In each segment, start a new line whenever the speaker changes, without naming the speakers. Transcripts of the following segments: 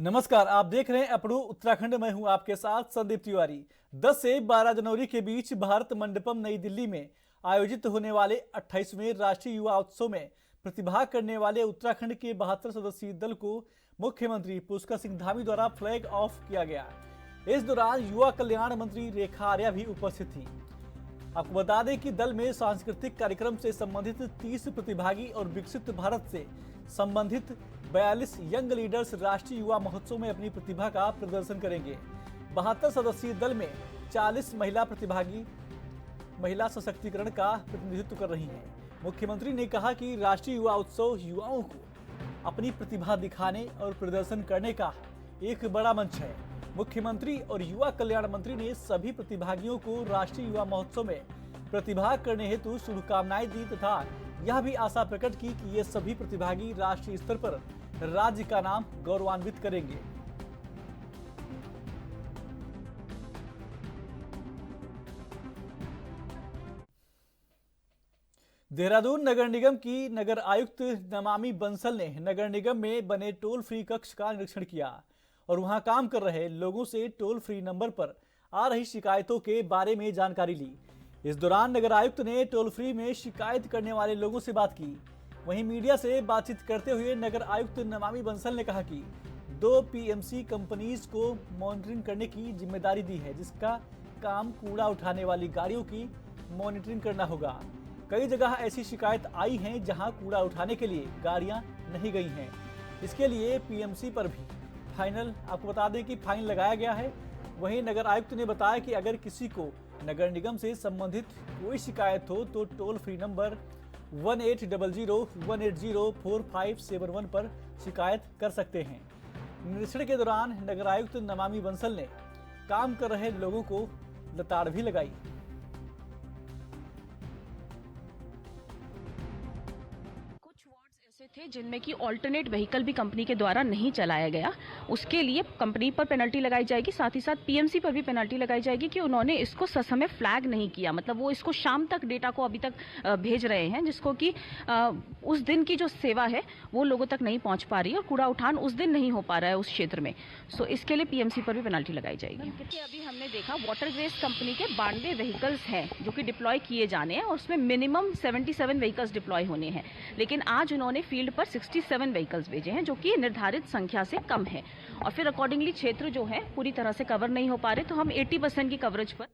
नमस्कार, आप देख रहे हैं अपडू उत्तराखंड में हूं आपके साथ संदीप तिवारी। 10 से 12 जनवरी के बीच भारत मंडपम नई दिल्ली में आयोजित होने वाले 28वें राष्ट्रीय युवा उत्सव में प्रतिभाग करने वाले उत्तराखंड के 72 सदस्यीय दल को मुख्यमंत्री पुष्कर सिंह धामी द्वारा फ्लैग ऑफ किया गया। इस दौरान युवा कल्याण मंत्री रेखा आर्या भी उपस्थित थी। आपको बता दें कि दल में सांस्कृतिक कार्यक्रम से संबंधित 30 प्रतिभागी और विकसित भारत से संबंधित 42 यंग लीडर्स राष्ट्रीय युवा महोत्सव में अपनी प्रतिभा का प्रदर्शन करेंगे। 72 सदस्यीय दल में 40 महिला प्रतिभागी महिला सशक्तिकरण का प्रतिनिधित्व कर रही हैं। मुख्यमंत्री ने कहा कि राष्ट्रीय युवा उत्सव युवाओं को अपनी प्रतिभा दिखाने और प्रदर्शन करने का एक बड़ा मंच है। मुख्यमंत्री और युवा कल्याण मंत्री ने सभी प्रतिभागियों को राष्ट्रीय युवा महोत्सव में प्रतिभाग करने हेतु शुभकामनाएं दी तथा यह भी आशा प्रकट की कि ये सभी प्रतिभागी राष्ट्रीय स्तर पर राज्य का नाम गौरवान्वित करेंगे। देहरादून नगर निगम की नगर आयुक्त नमामि बंसल ने नगर निगम में बने टोल फ्री कक्ष का निरीक्षण किया और वहां काम कर रहे लोगों से टोल फ्री नंबर पर आ रही शिकायतों के बारे में जानकारी ली। इस दौरान नगर आयुक्त ने टोल फ्री में शिकायत करने वाले लोगों से बात की। वहीं मीडिया से बातचीत करते हुए नगर आयुक्त नमामि बंसल ने कहा कि 2 पीएमसी कंपनीज को मॉनिटरिंग करने की जिम्मेदारी दी है, जिसका काम कूड़ा उठाने वाली गाड़ियों की मॉनिटरिंग करना होगा। कई जगह ऐसी शिकायत आई हैं जहां कूड़ा उठाने के लिए गाड़ियां नहीं गई हैं। इसके लिए पीएमसी पर भी आपको बता दें कि फाइन लगाया गया है। वहीं नगर आयुक्त ने बताया कि अगर किसी को नगर निगम से संबंधित कोई शिकायत हो तो टोल फ्री नंबर 1800-180-4571 पर शिकायत कर सकते हैं। निरीक्षण के दौरान नगर आयुक्त नमामि बंसल ने काम कर रहे लोगों को लताड़ भी लगाई।
थे जिनमें कि ऑल्टरनेट व्हीकल भी कंपनी के द्वारा नहीं चलाया गया, उसके लिए कंपनी पर पेनल्टी लगाई जाएगी। साथ ही साथ पीएमसी पर भी पेनल्टी लगाई जाएगी कि उन्होंने इसको ससमय फ्लैग नहीं किया। मतलब वो इसको शाम तक डेटा को अभी तक भेज रहे हैं, जिसको कि उस दिन की जो सेवा है वो लोगों तक नहीं पहुंच पा रही है और कूड़ा उठान उस दिन नहीं हो पा रहा है उस क्षेत्र में। सो इसके लिए पीएमसी पर भी पेनल्टी लगाई जाएगी। अभी हमने देखा वाटरवेज कंपनी के 92 व्हीकल्स हैं जो कि डिप्लॉय किए जाने हैं और उसमें मिनिमम 77 व्हीकल्स डिप्लॉय होने हैं, लेकिन आज उन्होंने फील्ड पर 67 व्हीकल्स भेजे हैं जो कि निर्धारित संख्या से कम है और फिर अकॉर्डिंगली क्षेत्र जो है पूरी तरह से कवर नहीं हो पा रहे, तो हम 80% की कवरेज पर।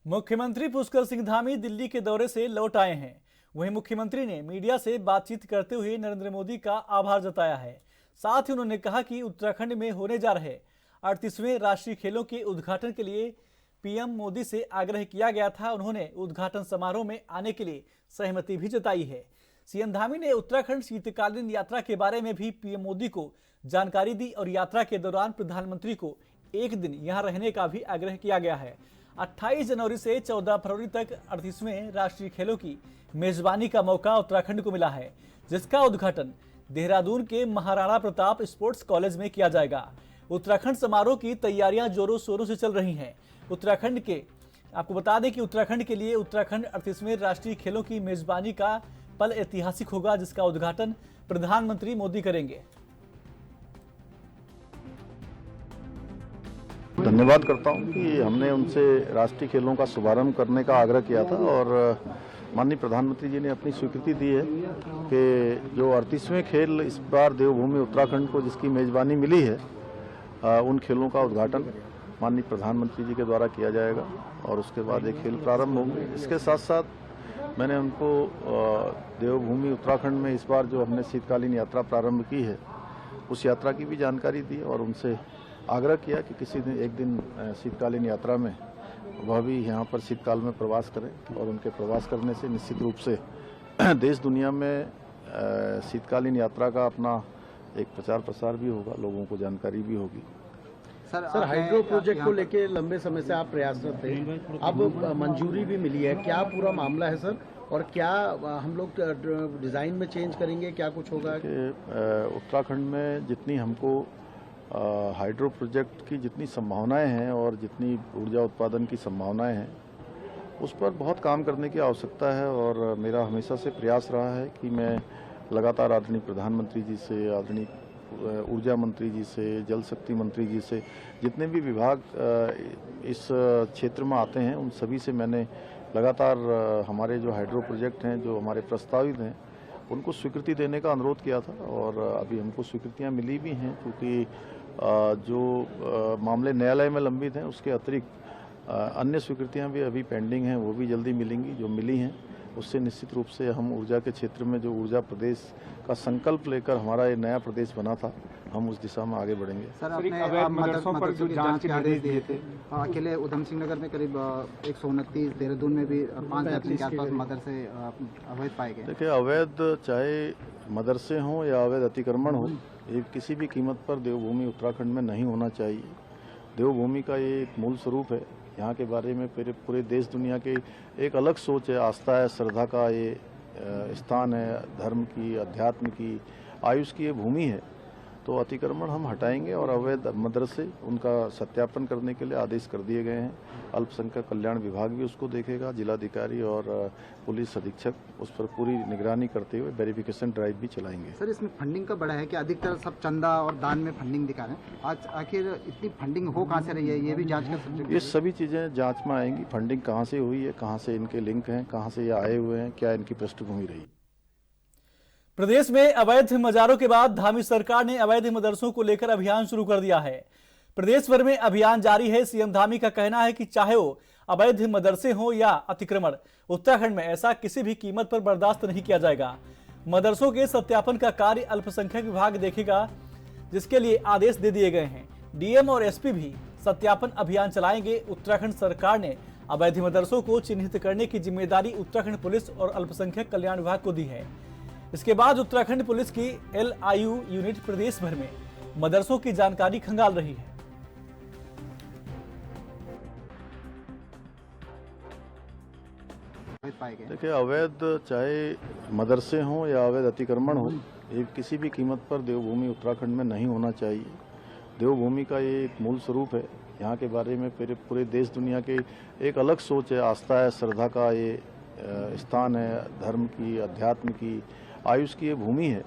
मुख्यमंत्री पुष्कर सिंह धामी दिल्ली के दौरे से लौट आए हैं। वहीं मुख्यमंत्री ने मीडिया से बातचीत करते हुए नरेंद्र मोदी का आभार जताया है। साथ ही उन्होंने कहा कि उत्तराखंड में होने जा रहे 38वें राष्ट्रीय खेलों के उद्घाटन के लिए पीएम मोदी से आग्रह किया गया था। उन्होंने उद्घाटन समारोह में आने के लिए सहमति भी जताई है। सीएम धामी ने उत्तराखंड शीतकालीन यात्रा के बारे में भी पीएम मोदी को जानकारी दी और यात्रा के दौरान प्रधानमंत्री को एक दिन यहां रहने का भी आग्रह किया गया है। 28 जनवरी से 14 फरवरी तक 38वें राष्ट्रीय खेलों की मेजबानी का मौका उत्तराखंड को मिला है, जिसका उद्घाटन देहरादून के महाराणा प्रताप स्पोर्ट्स कॉलेज में किया जाएगा। उत्तराखंड समारोह की तैयारियां जोरों शोरों से चल रही हैं। आपको बता दें कि उत्तराखंड के लिए उत्तराखंड 38वें राष्ट्रीय खेलों की मेजबानी का पल ऐतिहासिक होगा, जिसका उद्घाटन प्रधानमंत्री मोदी करेंगे।
धन्यवाद करता हूं कि हमने उनसे राष्ट्रीय खेलों का शुभारंभ करने का आग्रह किया था और माननीय प्रधानमंत्री जी ने अपनी स्वीकृति दी है कि जो 38वें खेल इस बार देवभूमि उत्तराखंड को जिसकी मेजबानी मिली है, उन खेलों का उद्घाटन माननीय प्रधानमंत्री जी के द्वारा किया जाएगा और उसके बाद ये खेल प्रारंभ होंगे। इसके साथ साथ मैंने उनको देवभूमि उत्तराखंड में इस बार जो हमने शीतकालीन यात्रा प्रारंभ की है उस यात्रा की भी जानकारी दी और उनसे आग्रह किया कि किसी दिन एक दिन शीतकालीन यात्रा में वह भी यहाँ पर शीतकाल में प्रवास करें और उनके प्रवास करने से निश्चित रूप से देश दुनिया में शीतकालीन यात्रा का अपना एक प्रचार प्रसार भी होगा, लोगों को जानकारी भी होगी।
सर हाइड्रो प्रोजेक्ट को लेके लंबे समय से आप प्रयासरत थे, अब मंजूरी भी मिली है, क्या पूरा मामला है सर? और क्या हम लोग डिज़ाइन में चेंज करेंगे, क्या कुछ होगा?
उत्तराखंड में जितनी हमको हाइड्रो प्रोजेक्ट की जितनी संभावनाएं हैं और जितनी ऊर्जा उत्पादन की संभावनाएं हैं उस पर बहुत काम करने की आवश्यकता है और मेरा हमेशा से प्रयास रहा है कि मैं लगातार आदरणीय प्रधानमंत्री जी से, आदरणीय ऊर्जा मंत्री जी से, जल शक्ति मंत्री जी से, जितने भी विभाग इस क्षेत्र में आते हैं उन सभी से मैंने लगातार हमारे जो हाइड्रो प्रोजेक्ट हैं जो हमारे प्रस्तावित हैं उनको स्वीकृति देने का अनुरोध किया था और अभी हमको स्वीकृतियां मिली भी हैं, क्योंकि जो मामले न्यायालय में लंबित हैं उसके अतिरिक्त अन्य स्वीकृतियां भी अभी पेंडिंग हैं, वो भी जल्दी मिलेंगी। जो मिली हैं उससे निश्चित रूप से हम ऊर्जा के क्षेत्र में जो ऊर्जा प्रदेश का संकल्प लेकर हमारा ये नया प्रदेश बना था, हम उस दिशा में आगे बढ़ेंगे।
सर, आपने मदरसों पर जो जांच के आदेश दिए थे, अकेले उधम सिंह नगर में करीब 129, देहरादून में भी 5 दर्जन के आसपास मदरसे अवैध पाए गए।
देखिए, अवैध चाहे मदरसे हों या अवैध अतिक्रमण हो, ये किसी भी कीमत पर देवभूमि उत्तराखंड में नहीं होना चाहिए। देवभूमि का ये एक मूल स्वरूप है। यहाँ के बारे में पूरे देश दुनिया के एक अलग सोच है, आस्था है, श्रद्धा का ये स्थान है, धर्म की, अध्यात्म की, आयुष की ये भूमि है। तो अतिक्रमण हम हटाएंगे और अवैध मदरसे उनका सत्यापन करने के लिए आदेश कर दिए गए हैं। अल्पसंख्यक कल्याण विभाग भी उसको देखेगा, जिलाधिकारी और पुलिस अधीक्षक उस पर पूरी निगरानी करते हुए वेरिफिकेशन ड्राइव भी चलाएंगे।
सर, इसमें फंडिंग का बड़ा है कि अधिकतर सब चंदा और दान में फंडिंग दिखा रहे हैं। आज आखिर इतनी फंडिंग हो कहाँ से रही है, ये भी जांच कर सकते हैं।
ये सभी चीज़ें जांच में आएंगी। फंडिंग कहाँ से हुई है, कहाँ से इनके लिंक हैं, कहाँ से ये आए हुए हैं, क्या इनकी पृष्ठभूमि रही।
प्रदेश में अवैध मजारों के बाद धामी सरकार ने अवैध मदरसों को लेकर अभियान शुरू कर दिया है। प्रदेश भर में अभियान जारी है। सीएम धामी का कहना है कि चाहे वो अवैध मदरसे हों या अतिक्रमण, उत्तराखंड में ऐसा किसी भी कीमत पर बर्दाश्त नहीं किया जाएगा। मदरसों के सत्यापन का कार्य अल्पसंख्यक विभाग देखेगा, जिसके लिए आदेश दे दिए गए हैं। डीएम और एसपी भी सत्यापन अभियान चलाएंगे। उत्तराखंड सरकार ने अवैध मदरसों को चिन्हित करने की जिम्मेदारी उत्तराखंड पुलिस और अल्पसंख्यक कल्याण विभाग को दी है। इसके बाद उत्तराखंड पुलिस की LIU यूनिट प्रदेश भर में मदरसों की जानकारी खंगाल रही है।
देखिए, अवैध चाहे मदरसे हों या अवैध अतिक्रमण हो, ये किसी भी कीमत पर देवभूमि उत्तराखंड में नहीं होना चाहिए। देवभूमि का ये एक मूल स्वरूप है। यहाँ के बारे में पूरे देश दुनिया के एक अलग सोच है, आस्था है, श्रद्धा का ये स्थान है, धर्म की, अध्यात्म की, आयुष की ये भूमि है।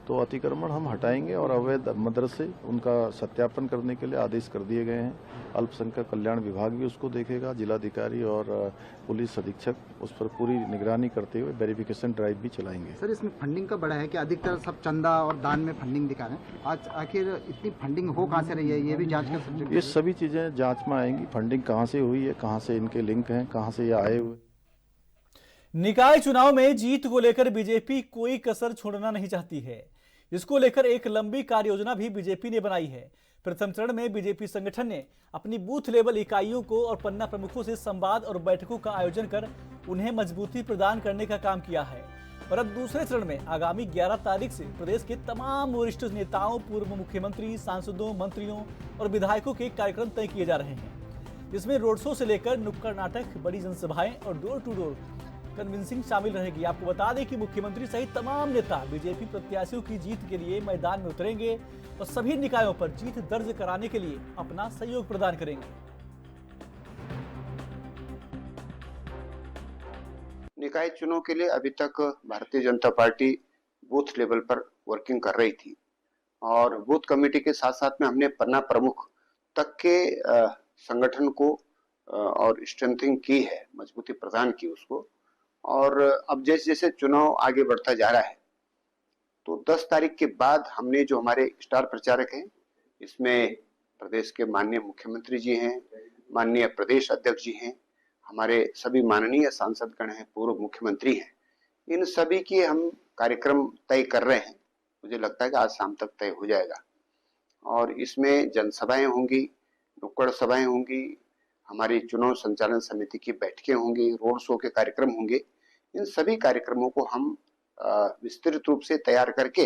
तो अतिक्रमण हम हटाएंगे और अवैध मदरसे उनका सत्यापन करने के लिए आदेश कर दिए गए हैं। अल्पसंख्यक कल्याण विभाग भी उसको देखेगा, जिलाधिकारी और पुलिस अधीक्षक उस पर पूरी निगरानी करते हुए वेरिफिकेशन ड्राइव भी चलाएंगे।
सर, इसमें फंडिंग का बड़ा है कि अधिकतर सब चंदा और दान में फंडिंग दिखा रहे हैं। आज आखिर इतनी फंडिंग हो कहाँ से रही है, ये भी जांच कर सकते हैं।
ये सभी चीजें जांच में आएंगी। फंडिंग कहाँ से हुई है, कहाँ से इनके लिंक हैं, कहाँ से ये आए हुए।
निकाय चुनाव में जीत को लेकर बीजेपी कोई कसर छोड़ना नहीं चाहती है। इसको लेकर एक लंबी कार्य योजना भी बीजेपी ने बनाई है। प्रथम चरण में बीजेपी संगठन ने अपनी बूथ लेवल इकाइयों को और पन्ना प्रमुखों से संवाद और बैठकों का आयोजन कर उन्हें मजबूती प्रदान करने का काम किया है। और अब दूसरे चरण में आगामी 11 तारीख से प्रदेश के तमाम वरिष्ठ नेताओं, पूर्व मुख्यमंत्री, सांसदों, मंत्रियों और विधायकों के कार्यक्रम तय किए जा रहे हैं, जिसमें रोड शो से लेकर नुक्कड़ नाटक, बड़ी जनसभाएं और डोर टू डोर कन्विंसिंग शामिल रहेगी। आपको बता दें कि मुख्यमंत्री सहित तमाम नेता बीजेपी प्रत्याशियों की जीत के लिए मैदान में उतरेंगे और सभी निकायों पर जीत दर्ज कराने के लिए अपना सहयोग प्रदान करेंगे।
निकाय चुनाव के लिए अभी तक Bharatiya Janata party booth level पर वर्किंग कर रही थी और बूथ कमेटी के साथ साथ में हमने पन्ना प्रमुख तक के संगठन को और स्ट्रेंथिंग की है, मजबूती प्रदान की उसको। और अब जैसे जैसे चुनाव आगे बढ़ता जा रहा है तो 10 तारीख के बाद हमने जो हमारे स्टार प्रचारक हैं, इसमें प्रदेश के माननीय मुख्यमंत्री जी हैं, माननीय प्रदेश अध्यक्ष जी हैं, हमारे सभी माननीय सांसदगण हैं, पूर्व मुख्यमंत्री हैं, इन सभी के हम कार्यक्रम तय कर रहे हैं। मुझे लगता है कि आज शाम तक तय हो जाएगा और इसमें जनसभाएं होंगी, नुक्कड़ सभाएं होंगी, हमारी चुनाव संचालन समिति की बैठकें होंगी, रोड शो के कार्यक्रम होंगे। इन सभी कार्यक्रमों को हम विस्तृत रूप से तैयार करके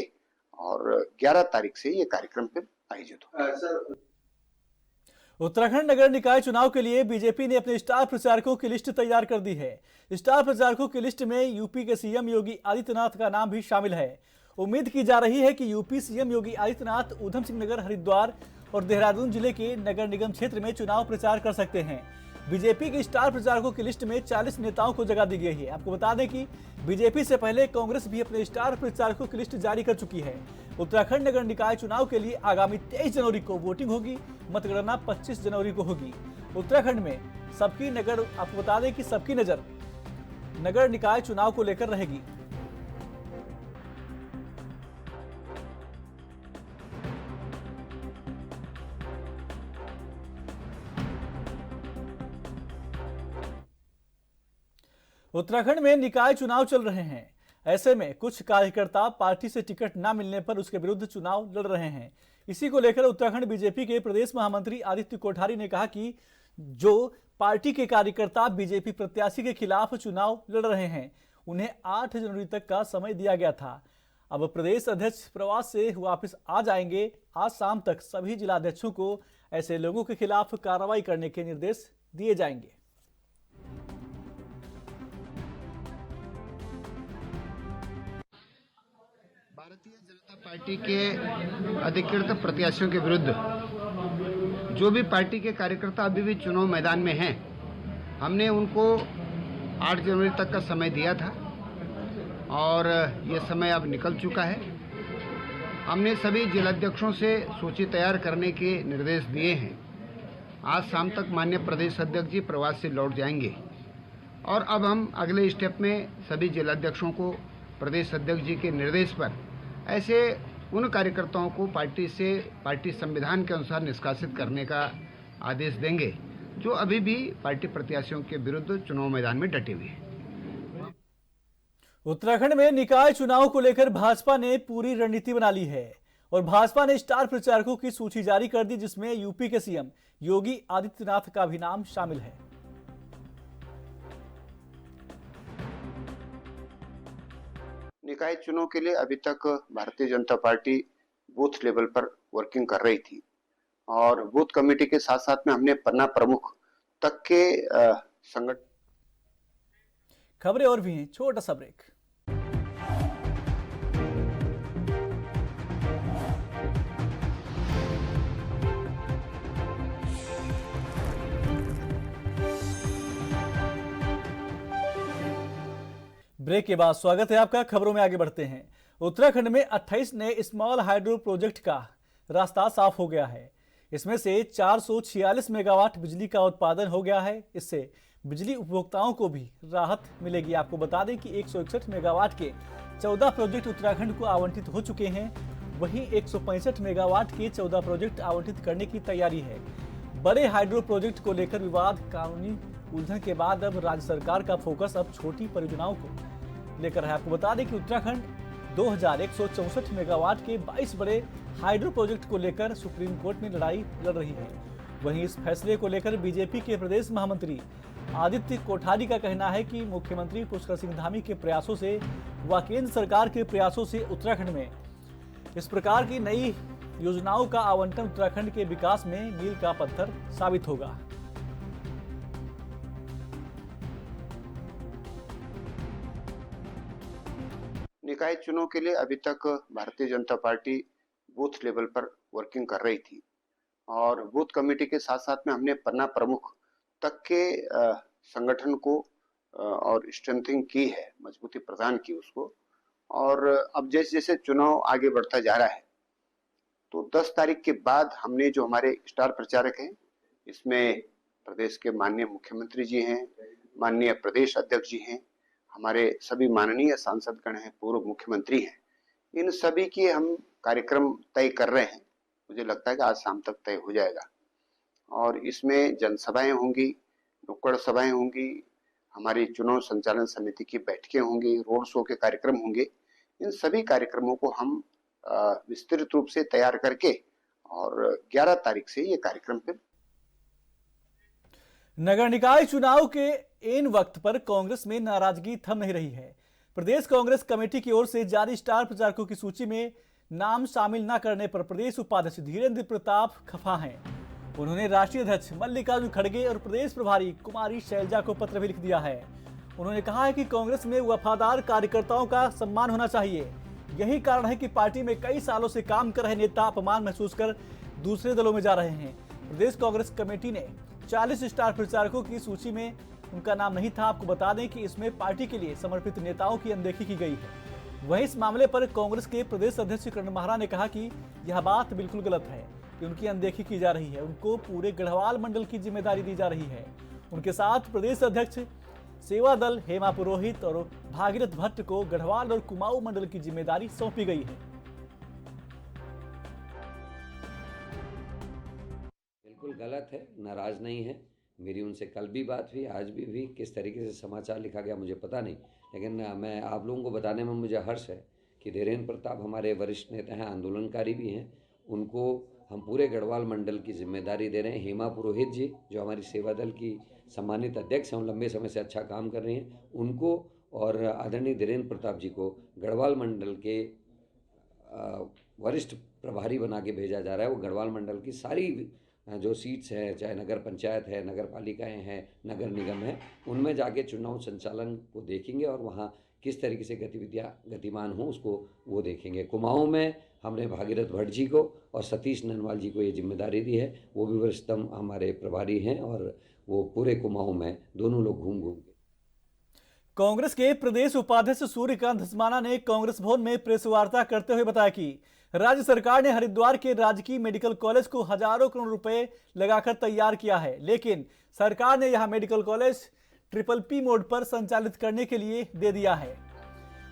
और 11 तारीख से ये कार्यक्रम फिर आयोजित होगा।
उत्तराखंड नगर निकाय चुनाव के लिए बीजेपी ने अपने स्टार प्रचारकों की लिस्ट तैयार कर दी है। स्टार प्रचारकों की लिस्ट में यूपी के सीएम योगी आदित्यनाथ का नाम भी शामिल है। उम्मीद की जा रही है कि यूपी सीएम योगी आदित्यनाथ ऊधम सिंह नगर, हरिद्वार और देहरादून जिले के नगर निगम क्षेत्र में चुनाव प्रचार कर सकते हैं। बीजेपी के स्टार प्रचारकों की लिस्ट में 40 नेताओं को जगह दी गई है। आपको बता दें कि बीजेपी से पहले कांग्रेस भी अपने स्टार प्रचारकों की लिस्ट जारी कर चुकी है। उत्तराखंड नगर निकाय चुनाव के लिए आगामी 23 जनवरी को वोटिंग होगी। मतगणना 25 जनवरी को होगी। उत्तराखंड में आपको बता दें कि सबकी नजर नगर निकाय चुनाव को लेकर रहेगी। उत्तराखंड में निकाय चुनाव चल रहे हैं। ऐसे में कुछ कार्यकर्ता पार्टी से टिकट न मिलने पर उसके विरुद्ध चुनाव लड़ रहे हैं। इसी को लेकर उत्तराखंड बीजेपी के प्रदेश महामंत्री आदित्य कोठारी ने कहा कि जो पार्टी के कार्यकर्ता बीजेपी प्रत्याशी के खिलाफ चुनाव लड़ रहे हैं, उन्हें 8 जनवरी तक का समय दिया गया था। अब प्रदेश अध्यक्ष प्रवास से वापस आ जाएंगे। आज शाम तक सभी जिलाध्यक्षों को ऐसे लोगों के खिलाफ कार्रवाई करने के निर्देश दिए जाएंगे।
भारतीय जनता पार्टी के अधिकृत प्रत्याशियों के विरुद्ध जो भी पार्टी के कार्यकर्ता अभी भी चुनाव मैदान में हैं, हमने उनको 8 जनवरी तक का समय दिया था और ये समय अब निकल चुका है। हमने सभी जिलाध्यक्षों से सूची तैयार करने के निर्देश दिए हैं। आज शाम तक माननीय प्रदेश अध्यक्ष जी प्रवास से लौट जाएंगे और अब हम अगले स्टेप में सभी जिलाध्यक्षों को प्रदेश अध्यक्ष जी के निर्देश पर ऐसे उन कार्यकर्ताओं को पार्टी संविधान के अनुसार निष्कासित करने का आदेश देंगे जो अभी भी पार्टी प्रत्याशियों के विरुद्ध चुनाव मैदान में डटे हुए हैं।
उत्तराखंड में निकाय चुनाव को लेकर भाजपा ने पूरी रणनीति बना ली है और भाजपा ने स्टार प्रचारकों की सूची जारी कर दी, जिसमें यूपी के सीएम योगी आदित्यनाथ का भी नाम शामिल है।
निकाय चुनाव के लिए अभी तक Bharatiya Janata party booth level पर वर्किंग कर रही थी और बूथ कमेटी के साथ साथ में हमने पन्ना प्रमुख तक के संगठन।
खबरें और भी हैं, छोटा सा ब्रेक। ब्रेक के बाद स्वागत है आपका। खबरों में आगे बढ़ते हैं। उत्तराखंड में 28 नए स्मॉल हाइड्रो प्रोजेक्ट का रास्ता साफ हो गया है। इसमें से 446 मेगावाट बिजली का उत्पादन हो गया है। इससे बिजली उपभोक्ताओं को भी राहत मिलेगी। आपको बता दें कि 161 मेगावाट के 14 प्रोजेक्ट उत्तराखंड को आवंटित हो चुके हैं। वहीं 165 मेगावाट के 14 प्रोजेक्ट आवंटित करने की तैयारी है। बड़े हाइड्रो प्रोजेक्ट को लेकर विवाद, कानूनी उलझन के बाद अब राज्य सरकार का फोकस अब छोटी परियोजनाओं को लेकर है। आपको बता दें कि उत्तराखंड 2164 मेगावाट के 22 बड़े हाइड्रो प्रोजेक्ट को लेकर सुप्रीम कोर्ट में लड़ाई लड़ रही है। वहीं इस फैसले को लेकर बीजेपी के प्रदेश महामंत्री आदित्य कोठारी का कहना है कि मुख्यमंत्री पुष्कर सिंह धामी के प्रयासों से व केंद्र सरकार के प्रयासों से उत्तराखंड में इस प्रकार की नई योजनाओं का आवंटन उत्तराखंड के विकास में मील का पत्थर साबित होगा।
निकाय चुनाव के लिए अभी तक Bharatiya Janata party booth level पर वर्किंग कर रही थी और बूथ कमेटी के साथ साथ में हमने पन्ना प्रमुख तक के संगठन को और स्ट्रेंथिंग की है, मजबूती प्रदान की उसको। और अब जैसे जैसे चुनाव आगे बढ़ता जा रहा है तो 10 तारीख के बाद हमने जो हमारे स्टार प्रचारक हैं, इसमें प्रदेश के माननीय मुख्यमंत्री जी हैं, माननीय प्रदेश अध्यक्ष जी हैं, हमारे सभी माननीय सांसदगण हैं, पूर्व मुख्यमंत्री हैं, इन सभी की हम कार्यक्रम तय कर रहे हैं। मुझे लगता है कि आज शाम तक तय हो जाएगा और इसमें जनसभाएं होंगी, नुक्कड़ सभाएं होंगी, हमारी चुनाव संचालन समिति की बैठकें होंगी, रोड शो के कार्यक्रम होंगे। इन सभी कार्यक्रमों को हम विस्तृत रूप से तैयार करके और 11 तारीख से ये कार्यक्रम फिर।
नगर निकाय चुनाव के एन वक्त पर कांग्रेस में नाराजगी थम नहीं रही है। प्रदेश कांग्रेस कमेटी की ओर से जारी स्टार प्रचारकों की सूची में नाम शामिल न करने पर प्रदेश उपाध्यक्ष धीरेन्द्र प्रताप खफा हैं। उन्होंने राष्ट्रीय अध्यक्ष मल्लिकार्जुन खड़गे और प्रदेश प्रभारी कुमारी शैलजा को पत्र भी लिख दिया है। उन्होंने कहा है कि कांग्रेस में वफादार कार्यकर्ताओं का सम्मान होना चाहिए। यही कारण है कि पार्टी में कई सालों से काम कर रहे नेता अपमान महसूस कर दूसरे दलों में जा रहे हैं। प्रदेश कांग्रेस कमेटी ने 40 स्टार प्रचारकों की सूची में उनका नाम नहीं था। आपको बता दें कि इसमें पार्टी के लिए समर्पित नेताओं की अनदेखी की गई है। वहीं इस मामले पर कांग्रेस के प्रदेश अध्यक्ष करण माहरा ने कहा कि यह बात बिल्कुल गलत है कि उनकी अनदेखी की जा रही है। उनको पूरे गढ़वाल मंडल की जिम्मेदारी दी जा रही है। उनके साथ प्रदेश अध्यक्ष सेवा दल हेमा पुरोहित और भागीरथ भट्ट को गढ़वाल और कुमाऊं मंडल की जिम्मेदारी सौंपी गई है।
बिल्कुल गलत है, नाराज नहीं है। मेरी उनसे कल भी बात हुई, आज भी हुई। किस तरीके से समाचार लिखा गया मुझे पता नहीं, लेकिन मैं आप लोगों को बताने में मुझे हर्ष है कि धीरेन्द्र प्रताप हमारे वरिष्ठ नेता हैं, आंदोलनकारी भी हैं। उनको हम पूरे गढ़वाल मंडल की जिम्मेदारी दे रहे हैं। हेमा पुरोहित जी जो हमारी सेवा दल की सम्मानित अध्यक्ष हैं, लंबे समय से अच्छा काम कर रही हैं, उनको और आदरणीय धीरेन्द्र प्रताप जी को गढ़वाल मंडल के वरिष्ठ प्रभारी बना के भेजा जा रहा है। वो गढ़वाल मंडल की सारी जो सीट्स हैं, चाहे नगर पंचायत है, नगर पालिकाएँ हैं, नगर निगम है, उनमें जाके चुनाव संचालन को देखेंगे और वहाँ किस तरीके से गतिविधियाँ गतिमान हों उसको वो देखेंगे। कुमाऊं में हमने भागीरथ भट्ट जी को और सतीश ननवाल जी को ये जिम्मेदारी दी है। वो भी वरिष्ठतम हमारे प्रभारी हैं और वो पूरे कुमाऊं में दोनों लोग घूम के।
कांग्रेस के प्रदेश उपाध्यक्ष सूर्यकांत धस्माना ने कांग्रेस भवन में प्रेस वार्ता करते हुए बताया कि राज्य सरकार ने हरिद्वार के राजकीय मेडिकल कॉलेज को हजारों करोड़ रुपए लगाकर तैयार किया है, लेकिन सरकार ने यह मेडिकल कॉलेज PPP मोड पर संचालित करने के लिए दे दिया है।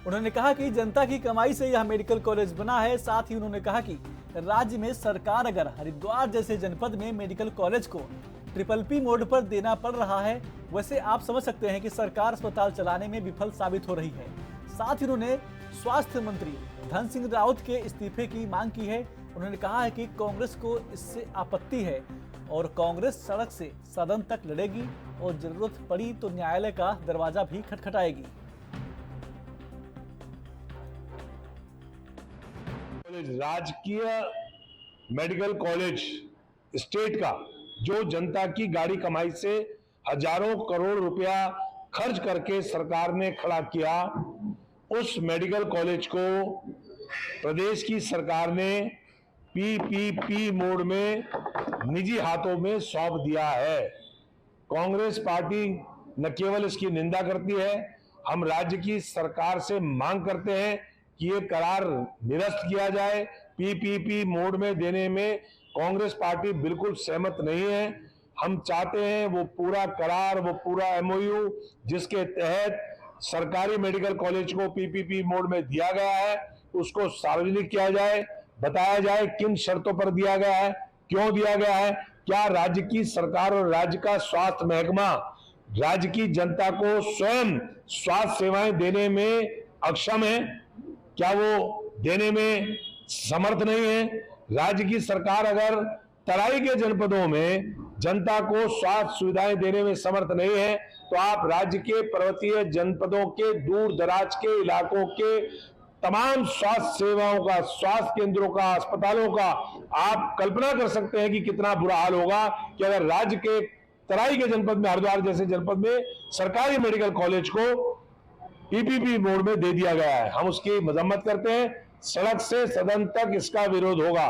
उन्होंने कहा कि जनता की कमाई से यह मेडिकल कॉलेज बना है। साथ ही उन्होंने कहा कि राज्य में सरकार अगर हरिद्वार जैसे जनपद में मेडिकल कॉलेज को PPP मोड पर देना पड़ रहा है, वैसे आप समझ सकते हैं कि सरकार अस्पताल चलाने में विफल साबित हो रही है। साथ ही उन्होंने स्वास्थ्य मंत्री धन सिंह रावत के इस्तीफे की मांग की है। उन्होंने कहा है कि कांग्रेस को इससे आपत्ति है और कांग्रेस सड़क से सदन तक लड़ेगी और जरूरत पड़ी तो न्यायालय का दरवाजा भी खटखटाएगी।
राजकीय मेडिकल कॉलेज स्टेट का जो जनता की गाड़ी कमाई से हजारों करोड़ रुपया खर्च करके सरकार ने खड़ा किया, उस मेडिकल कॉलेज को प्रदेश की सरकार ने PPP मोड में निजी हाथों में सौंप दिया है। कांग्रेस पार्टी न केवल इसकी निंदा करती है, हम राज्य की सरकार से मांग करते हैं कि ये करार निरस्त किया जाए। PPP मोड में देने में कांग्रेस पार्टी बिल्कुल सहमत नहीं है। हम चाहते हैं वो पूरा करार, वो पूरा MOU जिसके तहत सरकारी मेडिकल कॉलेज को PPP मोड में दिया गया है, उसको सार्वजनिक किया जाए, बताया जाए किन शर्तों पर दिया गया है, क्यों दिया गया है, क्या राज्य की सरकार और राज्य का स्वास्थ्य महकमा राज्य की जनता को स्वयं स्वास्थ्य सेवाएं देने में अक्षम है, क्या वो देने में समर्थ नहीं है। राज्य की सरकार अगर तराई के जनपदों में जनता को स्वास्थ्य सुविधाएं देने में समर्थ नहीं है, तो आप राज्य के पर्वतीय जनपदों के दूर दराज के इलाकों के तमाम स्वास्थ्य सेवाओं का, स्वास्थ्य केंद्रों का, अस्पतालों का आप कल्पना कर सकते हैं कि कितना बुरा हाल होगा कि अगर राज्य के तराई के जनपद में, हरिद्वार जैसे जनपद में सरकारी मेडिकल कॉलेज को PPP मोड में दे दिया गया है। हम उसकी मजम्मत करते हैं। सड़क से सदन तक इसका विरोध होगा।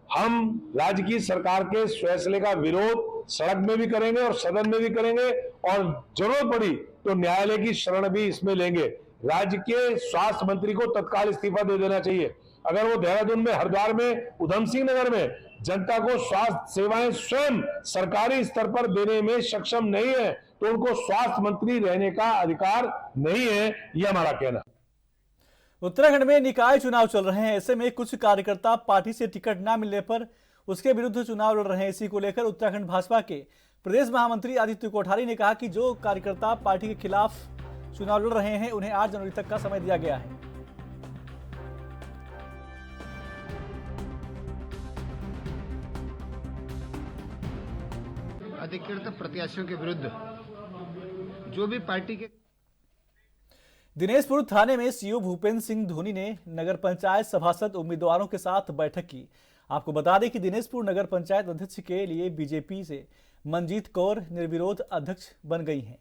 हम राज्य की सरकार के इस फैसले का विरोध सड़क में भी करेंगे और सदन में भी करेंगे और जरूरत पड़ी तो न्यायालय की शरण भी इसमें लेंगे। राज्य के स्वास्थ्य मंत्री को तत्काल इस्तीफा दे देना चाहिए। अगर वो देहरादून में, हरिद्वार में, उधम सिंह नगर में जनता को स्वास्थ्य सेवाएं स्वयं सरकारी स्तर पर देने में सक्षम नहीं है, तो उनको स्वास्थ्य मंत्री रहने का अधिकार नहीं है, यह हमारा कहना।
उत्तराखंड में निकाय चुनाव चल रहे हैं। ऐसे में कुछ कार्यकर्ता पार्टी से टिकट न मिलने पर उसके विरुद्ध चुनाव लड़ रहे हैं। इसी को लेकर उत्तराखंड भाजपा के प्रदेश महामंत्री आदित्य कोठारी ने कहा कि जो कार्यकर्ता पार्टी के खिलाफ चुनाव लड़ रहे हैं उन्हें 8 जनवरी तक का समय दिया गया है।
अधिकृत प्रत्याशियों के विरुद्ध जो भी पार्टी के
दिनेशपुर थाने में सीओ भूपेंद्र सिंह धोनी ने नगर पंचायत सभासद उम्मीदवारों के साथ बैठक की। आपको बता दें कि दिनेशपुर नगर पंचायत अध्यक्ष के लिए बीजेपी से मनजीत कौर निर्विरोध अध्यक्ष बन गई हैं।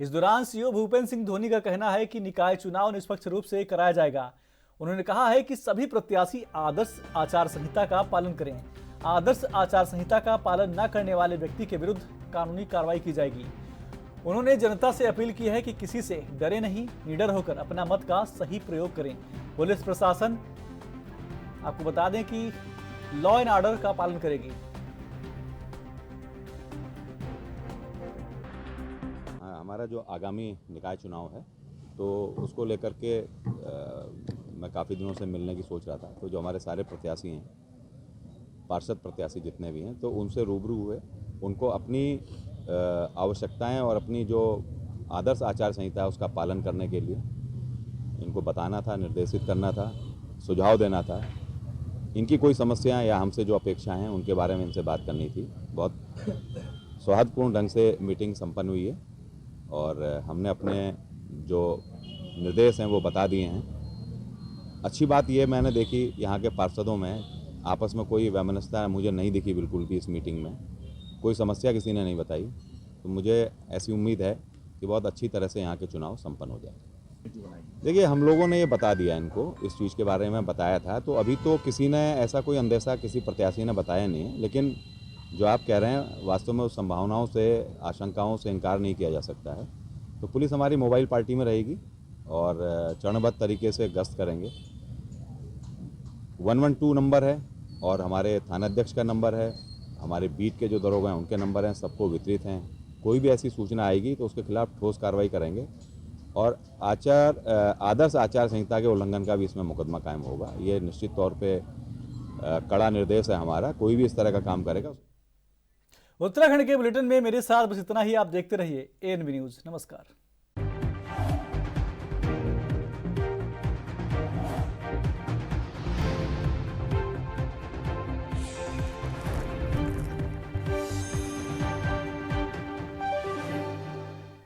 इस दौरान सीओ भूपेंद्र सिंह धोनी का कहना है कि निकाय चुनाव निष्पक्ष रूप से कराया जाएगा। उन्होंने कहा है कि सभी प्रत्याशी आदर्श आचार संहिता का पालन करें। आदर्श आचार संहिता का पालन न करने वाले व्यक्ति के विरुद्ध कानूनी कार्रवाई की जाएगी। उन्होंने जनता से अपील की है कि किसी से डरे नहीं, निडर होकर अपना मत का सही प्रयोग करें। पुलिस प्रशासन आपको बता दें कि लॉ एंड ऑर्डर का पालन करेगी।
हमारा जो आगामी निकाय चुनाव है तो उसको लेकर के मैं काफ़ी दिनों से मिलने की सोच रहा था। तो जो हमारे सारे प्रत्याशी हैं, पार्षद प्रत्याशी जितने भी हैं, तो उनसे रूबरू हुए, उनको अपनी आवश्यकताएं और अपनी जो आदर्श आचार संहिता है उसका पालन करने के लिए इनको बताना था, निर्देशित करना था, सुझाव देना था। इनकी कोई समस्याएं या हमसे जो अपेक्षाएं हैं उनके बारे में इनसे बात करनी थी। बहुत सौहार्दपूर्ण ढंग से मीटिंग संपन्न हुई है और हमने अपने जो निर्देश हैं वो बता दिए हैं। अच्छी बात ये मैंने देखी, यहाँ के पार्षदों में आपस में कोई वैमनस्यता मुझे नहीं दिखी बिल्कुल भी। इस मीटिंग में कोई समस्या किसी ने नहीं बताई, तो मुझे ऐसी उम्मीद है कि बहुत अच्छी तरह से यहाँ के चुनाव संपन्न हो जाए। देखिए, हम लोगों ने ये बता दिया इनको, इस चीज़ के बारे में बताया था, तो अभी तो किसी ने ऐसा कोई अंदेशा किसी प्रत्याशी ने बताया नहीं है। लेकिन जो आप कह रहे हैं वास्तव में उस संभावनाओं से, आशंकाओं से इनकार नहीं किया जा सकता है। तो पुलिस हमारी मोबाइल पार्टी में रहेगी और चरणबद्ध तरीके से गश्त करेंगे। 112 नंबर है और हमारे थानाध्यक्ष का नंबर है, हमारे बीट के जो दरोगा हैं उनके नंबर हैं, सबको वितरित हैं। कोई भी ऐसी सूचना आएगी तो उसके खिलाफ ठोस कार्रवाई करेंगे और आदर्श आचार संहिता के उल्लंघन का भी इसमें मुकदमा कायम होगा। ये निश्चित तौर पे कड़ा निर्देश है हमारा। कोई भी इस तरह का काम करेगा।
उत्तराखंड के बुलेटिन में मेरे साथ बस इतना ही। आप देखते रहिए ANB न्यूज। नमस्कार।